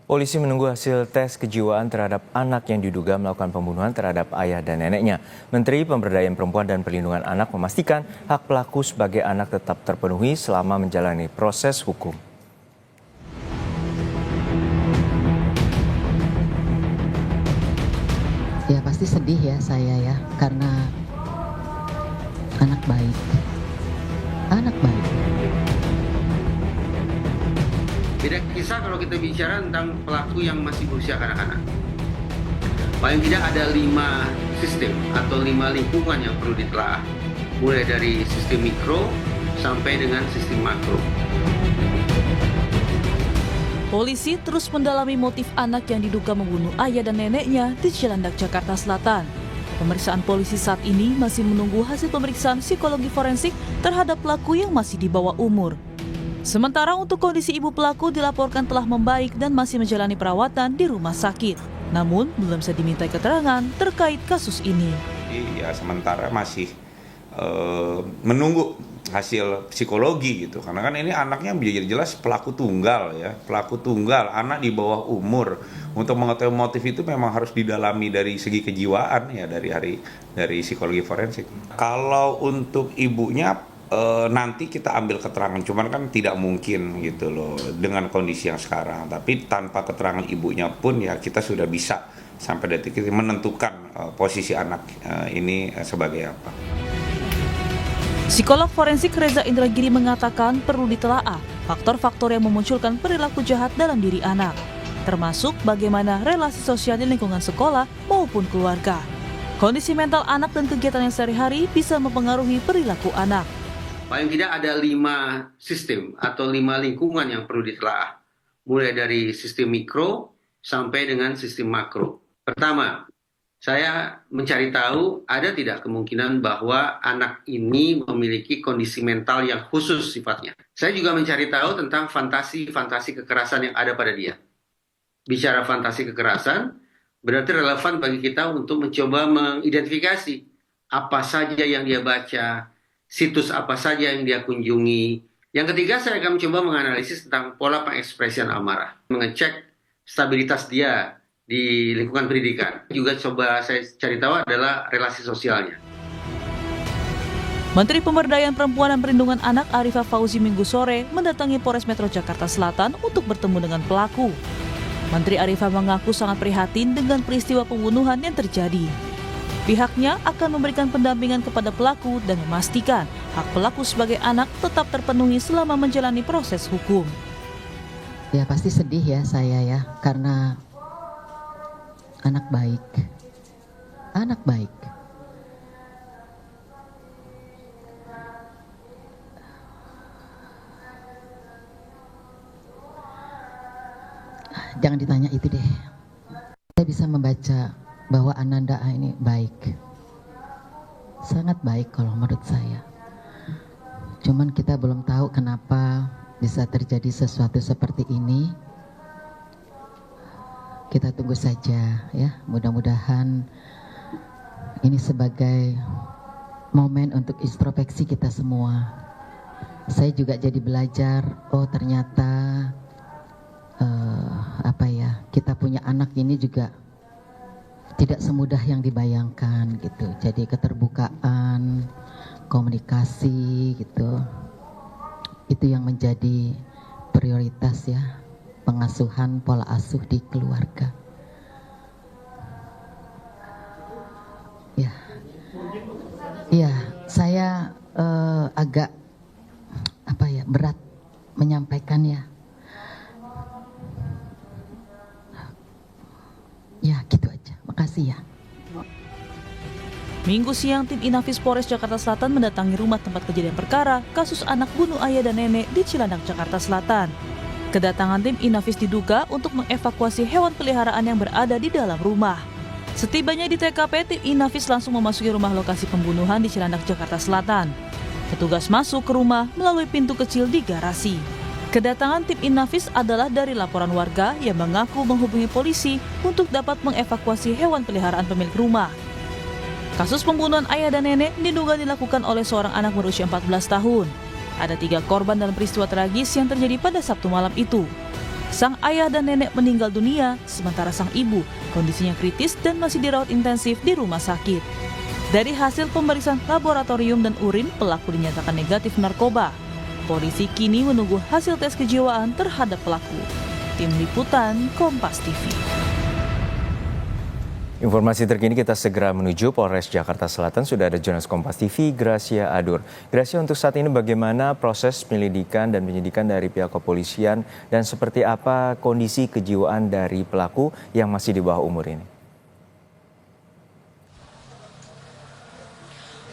Polisi menunggu hasil tes kejiwaan terhadap anak yang diduga melakukan pembunuhan terhadap ayah dan neneknya. Menteri Pemberdayaan Perempuan dan Perlindungan Anak memastikan hak pelaku sebagai anak tetap terpenuhi selama menjalani proses hukum. Ya pasti sedih ya saya ya, karena anak baik. Anak baik. Beda kisah kalau kita bicara tentang pelaku yang masih berusia kanak-kanak. Paling tidak ada 5 sistem atau 5 lingkungan yang perlu ditelaah. Mulai dari sistem mikro sampai dengan sistem makro. Polisi terus mendalami motif anak yang diduga membunuh ayah dan neneknya di Cilandak, Jakarta Selatan. Pemeriksaan polisi saat ini masih menunggu hasil pemeriksaan psikologi forensik terhadap pelaku yang masih di bawah umur. Sementara untuk kondisi ibu pelaku dilaporkan telah membaik dan masih menjalani perawatan di rumah sakit. Namun belum bisa dimintai keterangan terkait kasus ini. Ya sementara masih menunggu hasil psikologi gitu, karena kan ini anaknya jelas pelaku tunggal ya, pelaku tunggal, anak di bawah umur. Untuk mengetahui motif itu memang harus didalami dari segi kejiwaan ya, dari psikologi forensik. Kalau untuk ibunya nanti kita ambil keterangan, cuman kan tidak mungkin gitu loh dengan kondisi yang sekarang. Tapi tanpa keterangan ibunya pun ya kita sudah bisa sampai detik ini menentukan posisi anak ini sebagai apa. Psikolog forensik Reza Indragiri mengatakan perlu ditelaah faktor-faktor yang memunculkan perilaku jahat dalam diri anak, termasuk bagaimana relasi sosial di lingkungan sekolah maupun keluarga. Kondisi mental anak dan kegiatan yang sehari-hari bisa mempengaruhi perilaku anak. Paling tidak ada 5 sistem atau 5 lingkungan yang perlu ditelaah. Mulai dari sistem mikro sampai dengan sistem makro. Pertama, saya mencari tahu ada tidak kemungkinan bahwa anak ini memiliki kondisi mental yang khusus sifatnya. Saya juga mencari tahu tentang fantasi-fantasi kekerasan yang ada pada dia. Bicara fantasi kekerasan, berarti relevan bagi kita untuk mencoba mengidentifikasi apa saja yang dia baca, situs apa saja yang dia kunjungi. Yang ketiga, saya akan mencoba menganalisis tentang pola pengekspresian amarah, mengecek stabilitas dia di lingkungan pendidikan. Juga coba saya cari tahu adalah relasi sosialnya. Menteri Pemberdayaan Perempuan dan Perlindungan Anak Arifah Fauzi Minggu sore mendatangi Polres Metro Jakarta Selatan untuk bertemu dengan pelaku. Menteri Arifah mengaku sangat prihatin dengan peristiwa pembunuhan yang terjadi. Pihaknya akan memberikan pendampingan kepada pelaku dan memastikan hak pelaku sebagai anak tetap terpenuhi selama menjalani proses hukum. Ya pasti sedih ya saya ya, karena anak baik. Anak baik. Jangan ditanya itu deh. Saya bisa membaca bahwa Ananda ini baik. Sangat baik kalau menurut saya. Cuman kita belum tahu kenapa bisa terjadi sesuatu seperti ini. Kita tunggu saja ya. Mudah-mudahan ini sebagai momen untuk introspeksi kita semua. Saya juga jadi belajar, oh ternyata kita punya anak ini juga tidak semudah yang dibayangkan gitu. Jadi keterbukaan, komunikasi gitu, itu yang menjadi prioritas ya, pengasuhan pola asuh di keluarga. Ya, saya agak berat menyampaikannya. Ya gitu aja, makasih ya. Minggu siang, tim Inafis Polres Jakarta Selatan mendatangi rumah tempat kejadian perkara kasus anak bunuh ayah dan nenek di Cilandak, Jakarta Selatan. Kedatangan tim Inafis diduga untuk mengevakuasi hewan peliharaan yang berada di dalam rumah. Setibanya di TKP, tim Inafis langsung memasuki rumah lokasi pembunuhan di Cilandak, Jakarta Selatan. Petugas masuk ke rumah melalui pintu kecil di garasi. Kedatangan tim Inafis adalah dari laporan warga yang mengaku menghubungi polisi untuk dapat mengevakuasi hewan peliharaan pemilik rumah. Kasus pembunuhan ayah dan nenek diduga dilakukan oleh seorang anak berusia 14 tahun. Ada 3 korban dalam peristiwa tragis yang terjadi pada Sabtu malam itu. Sang ayah dan nenek meninggal dunia, sementara sang ibu kondisinya kritis dan masih dirawat intensif di rumah sakit. Dari hasil pemeriksaan laboratorium dan urin, pelaku dinyatakan negatif narkoba. Polisi kini menunggu hasil tes kejiwaan terhadap pelaku. Tim Liputan Kompas TV. Informasi terkini kita segera menuju Polres Jakarta Selatan. Sudah ada jurnalis Kompas TV, Gracia Adur. Gracia, untuk saat ini bagaimana proses penyelidikan dan penyidikan dari pihak kepolisian dan seperti apa kondisi kejiwaan dari pelaku yang masih di bawah umur ini?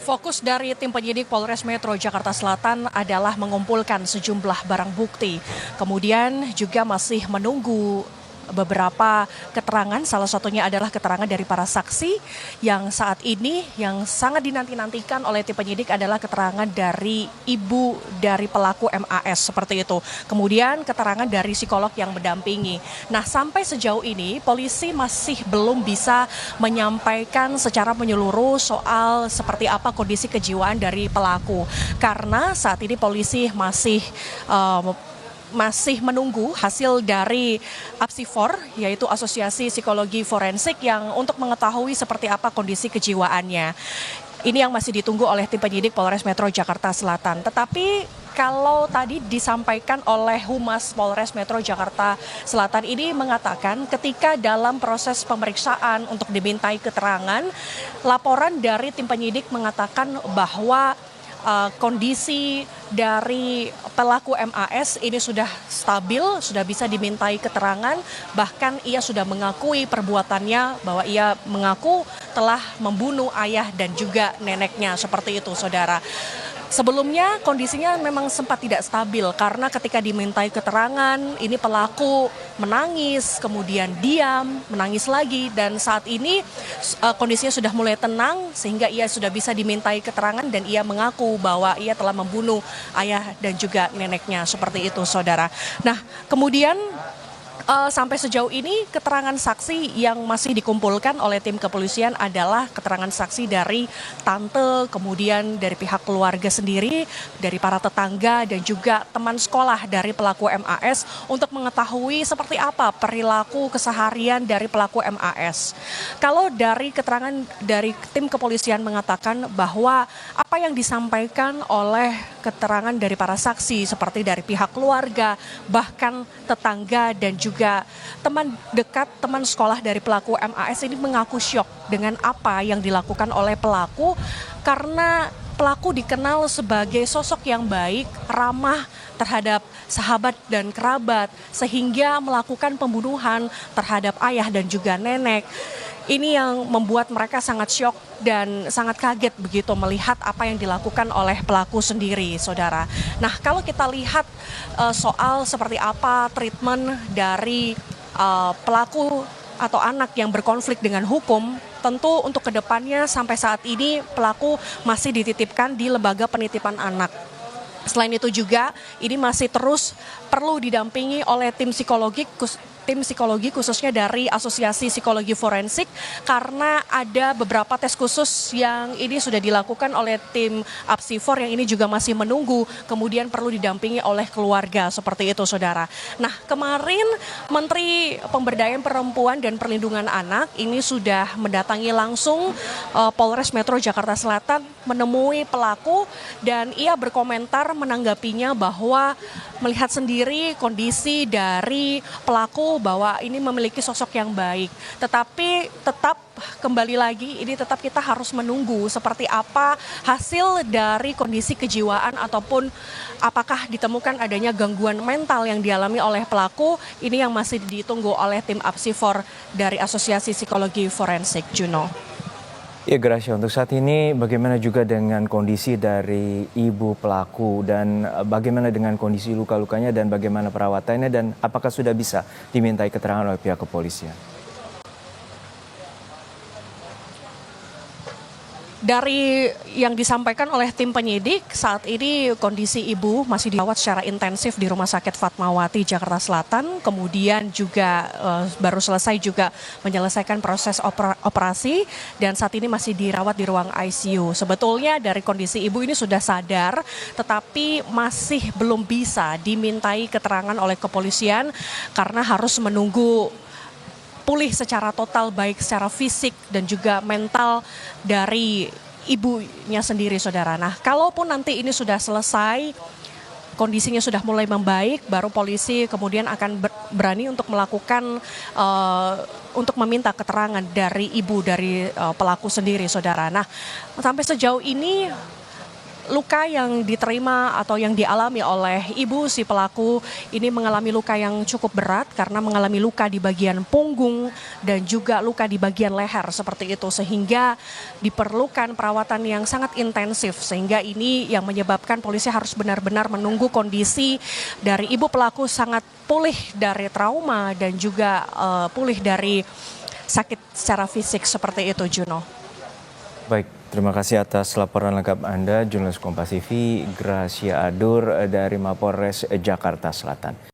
Fokus dari tim penyidik Polres Metro Jakarta Selatan adalah mengumpulkan sejumlah barang bukti. Kemudian juga masih menunggu beberapa keterangan, salah satunya adalah keterangan dari para saksi yang saat ini yang sangat dinanti-nantikan oleh tim penyidik adalah keterangan dari ibu dari pelaku MAS seperti itu. Kemudian keterangan dari psikolog yang mendampingi. Nah, sampai sejauh ini polisi masih belum bisa menyampaikan secara menyeluruh soal seperti apa kondisi kejiwaan dari pelaku. Karena saat ini polisi masih menunggu hasil dari Apsifor, yaitu Asosiasi Psikologi Forensik, yang untuk mengetahui seperti apa kondisi kejiwaannya. Ini yang masih ditunggu oleh tim penyidik Polres Metro Jakarta Selatan. Tetapi kalau tadi disampaikan oleh Humas Polres Metro Jakarta Selatan ini mengatakan ketika dalam proses pemeriksaan untuk dimintai keterangan, laporan dari tim penyidik mengatakan bahwa kondisi dari pelaku MAS ini sudah stabil, sudah bisa dimintai keterangan, bahkan ia sudah mengakui perbuatannya bahwa ia mengaku telah membunuh ayah dan juga neneknya, seperti itu saudara. Sebelumnya kondisinya memang sempat tidak stabil karena ketika dimintai keterangan ini pelaku menangis, kemudian diam, menangis lagi, dan saat ini kondisinya sudah mulai tenang sehingga ia sudah bisa dimintai keterangan dan ia mengaku bahwa ia telah membunuh ayah dan juga neneknya, seperti itu saudara. Nah, kemudian sampai sejauh ini keterangan saksi yang masih dikumpulkan oleh tim kepolisian adalah keterangan saksi dari tante, kemudian dari pihak keluarga sendiri, dari para tetangga dan juga teman sekolah dari pelaku MAS untuk mengetahui seperti apa perilaku keseharian dari pelaku MAS. Kalau dari keterangan dari tim kepolisian mengatakan bahwa apa yang disampaikan oleh keterangan dari para saksi seperti dari pihak keluarga, bahkan tetangga dan juga teman dekat, teman sekolah dari pelaku MAS ini mengaku syok dengan apa yang dilakukan oleh pelaku karena pelaku dikenal sebagai sosok yang baik, ramah terhadap sahabat dan kerabat sehingga melakukan pembunuhan terhadap ayah dan juga nenek. Ini yang membuat mereka sangat syok dan sangat kaget begitu melihat apa yang dilakukan oleh pelaku sendiri, saudara. Nah, kalau kita lihat soal seperti apa treatment dari pelaku atau anak yang berkonflik dengan hukum, tentu untuk kedepannya sampai saat ini pelaku masih dititipkan di lembaga penitipan anak. Selain itu juga ini masih terus perlu didampingi oleh tim psikologi khususnya dari Asosiasi Psikologi Forensik karena ada beberapa tes khusus yang ini sudah dilakukan oleh tim Apsifor yang ini juga masih menunggu, kemudian perlu didampingi oleh keluarga, seperti itu saudara. Nah, kemarin Menteri Pemberdayaan Perempuan dan Perlindungan Anak ini sudah mendatangi langsung Polres Metro Jakarta Selatan menemui pelaku dan ia berkomentar menanggapinya bahwa melihat sendiri kondisi dari pelaku bahwa ini memiliki sosok yang baik. Tetapi tetap kembali lagi ini tetap kita harus menunggu seperti apa hasil dari kondisi kejiwaan ataupun apakah ditemukan adanya gangguan mental yang dialami oleh pelaku. Ini yang masih ditunggu oleh tim Apsifor dari Asosiasi Psikologi Forensik, Juno. Ya, Gracia, untuk saat ini bagaimana juga dengan kondisi dari ibu pelaku dan bagaimana dengan kondisi luka-lukanya dan bagaimana perawatannya dan apakah sudah bisa dimintai keterangan oleh pihak kepolisian? Dari yang disampaikan oleh tim penyidik, saat ini kondisi ibu masih dirawat secara intensif di Rumah Sakit Fatmawati, Jakarta Selatan. Kemudian juga baru selesai juga menyelesaikan proses operasi dan saat ini masih dirawat di ruang ICU. Sebetulnya dari kondisi ibu ini sudah sadar, tetapi masih belum bisa dimintai keterangan oleh kepolisian karena harus menunggu pulih secara total baik secara fisik dan juga mental dari ibunya sendiri, saudara. Nah, kalaupun nanti ini sudah selesai, kondisinya sudah mulai membaik, baru polisi kemudian akan berani untuk melakukan untuk meminta keterangan dari ibu dari pelaku sendiri, saudara. Nah, sampai sejauh ini luka yang diterima atau yang dialami oleh ibu si pelaku ini mengalami luka yang cukup berat karena mengalami luka di bagian punggung dan juga luka di bagian leher seperti itu, sehingga diperlukan perawatan yang sangat intensif, sehingga ini yang menyebabkan polisi harus benar-benar menunggu kondisi dari ibu pelaku sangat pulih dari trauma dan juga pulih dari sakit secara fisik seperti itu, Juno. Baik, terima kasih atas laporan lengkap Anda, jurnalis Kompas TV Gracia Adur dari Mapolres Jakarta Selatan.